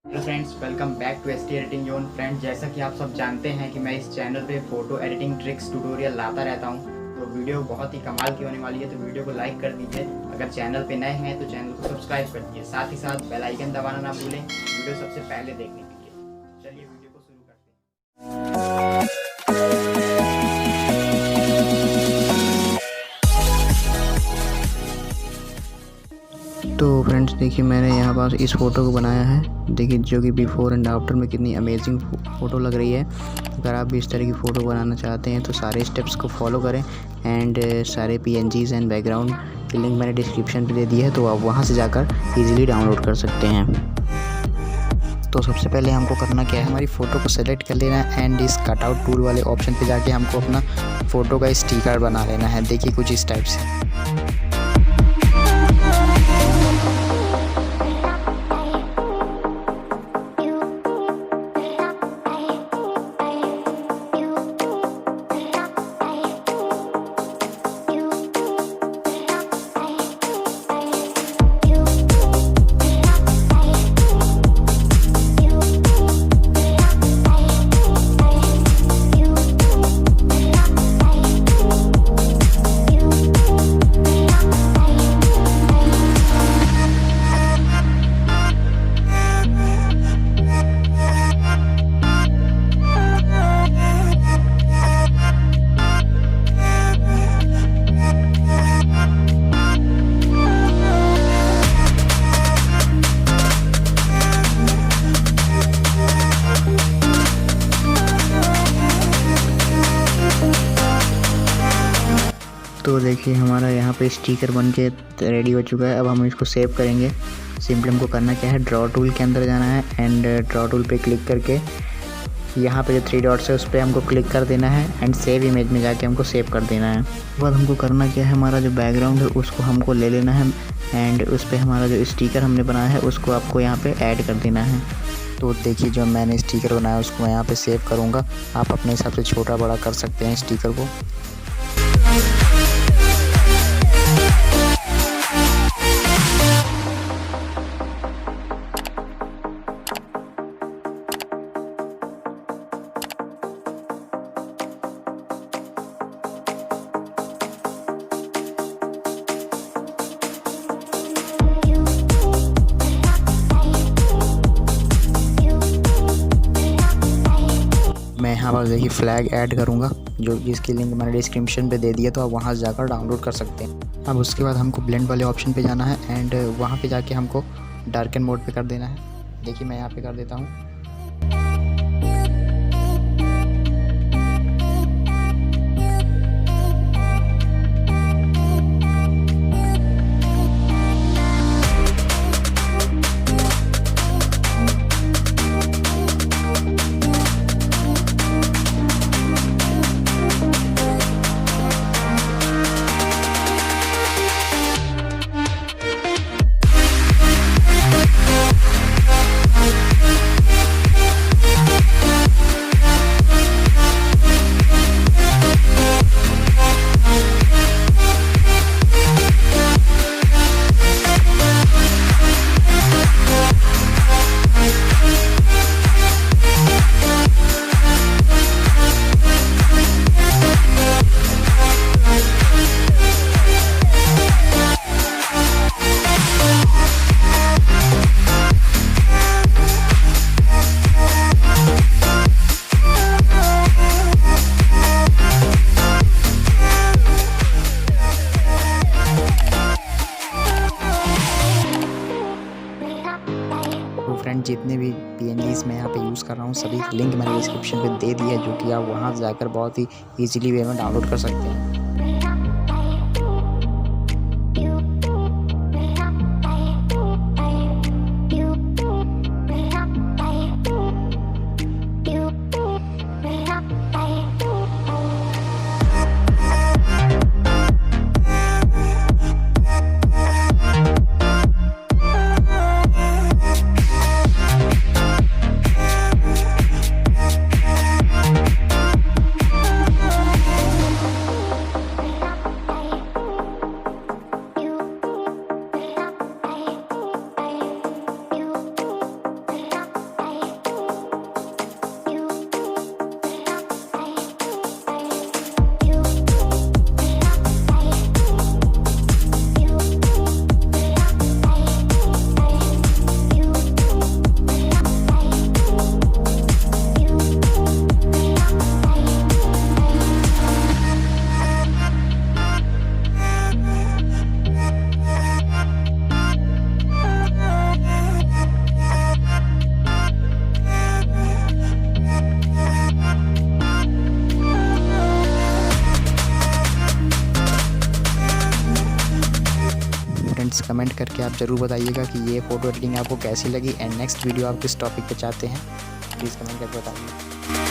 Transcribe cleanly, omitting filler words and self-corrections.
Hello friends, welcome back to ST editing zone. Friends, जैसा कि आप सब जानते हैं कि मैं इस चैनल पे फ़ोटो एडिटिंग ट्रिक्स ट्यूटोरियल लाता रहता हूं, तो वीडियो बहुत ही कमाल की होने वाली है। तो वीडियो को लाइक कर दीजिए। अगर चैनल पे नए हैं तो चैनल को सब्सक्राइब कर दीजिए, साथ ही साथ बेल आइकन दबाना ना भूलें वीडियो सबसे पहले देखने के लिए। चलिए वीडियो को शुरू करते हैं। तो फ्रेंड्स देखिए, मैंने यहाँ पास इस फ़ोटो को बनाया है। देखिए जो कि बिफ़ोर एंड आफ्टर में कितनी अमेजिंग फ़ोटो लग रही है। अगर आप भी इस तरह की फ़ोटो बनाना चाहते हैं तो सारे स्टेप्स को फॉलो करें एंड सारे PNGs एंड बैकग्राउंड की लिंक मैंने डिस्क्रिप्शन पे दे दी है, तो आप वहाँ से जाकर ईजिली डाउनलोड कर सकते हैं। तो सबसे पहले हमको करना क्या है, हमारी फ़ोटो को सेलेक्ट कर लेना है एंड इस कटआउट टूल वाले ऑप्शन पे जाके हमको अपना फ़ोटो का स्टिकर बना लेना है। देखिए कुछ इस टाइप से। तो देखिए हमारा यहाँ पे स्टिकर बन के रेडी हो चुका है। अब हम इसको सेव करेंगे। सिंपली हमको करना क्या है, ड्रॉ टूल के अंदर जाना है एंड ड्रॉ टूल पे क्लिक करके यहाँ पे जो 3 डॉट्स है उस पर हमको क्लिक कर देना है एंड सेव इमेज में जाके हमको सेव कर देना है। उसके बाद हमको करना क्या है, हमारा जो बैकग्राउंड है उसको हमको ले लेना है एंड उस पर हमारा जो स्टिकर हमने बनाया है उसको आपको यहाँ पर ऐड कर देना है। तो देखिए जो मैंने स्टिकर बनाया उसको मैं यहाँ पे सेव करूँगा। आप अपने हिसाब से छोटा बड़ा कर सकते हैं स्टिकर को। मैं यहाँ पर देखिए फ्लैग ऐड करूँगा, जो जिसकी लिंक मैंने डिस्क्रिप्शन पे दे दिया, तो आप वहाँ से जाकर डाउनलोड कर सकते हैं। अब उसके बाद हमको ब्लेंड वाले ऑप्शन पे जाना है एंड वहाँ पे जाके हमको डार्कन मोड पे कर देना है। देखिए मैं यहाँ पे कर देता हूँ। तो फ्रेंड जितने भी PNGs मैं यहाँ पे यूज़ कर रहा हूँ सभी की लिंक मैंने डिस्क्रिप्शन पे दे दी है, जो कि आप वहाँ जाकर बहुत ही ईजिली वे में डाउनलोड कर सकते हैं। कमेंट करके आप ज़रूर बताइएगा कि ये फ़ोटो एडिटिंग आपको कैसी लगी एंड नेक्स्ट वीडियो आप किस टॉपिक पे चाहते हैं, प्लीज़ कमेंट करके बताइए।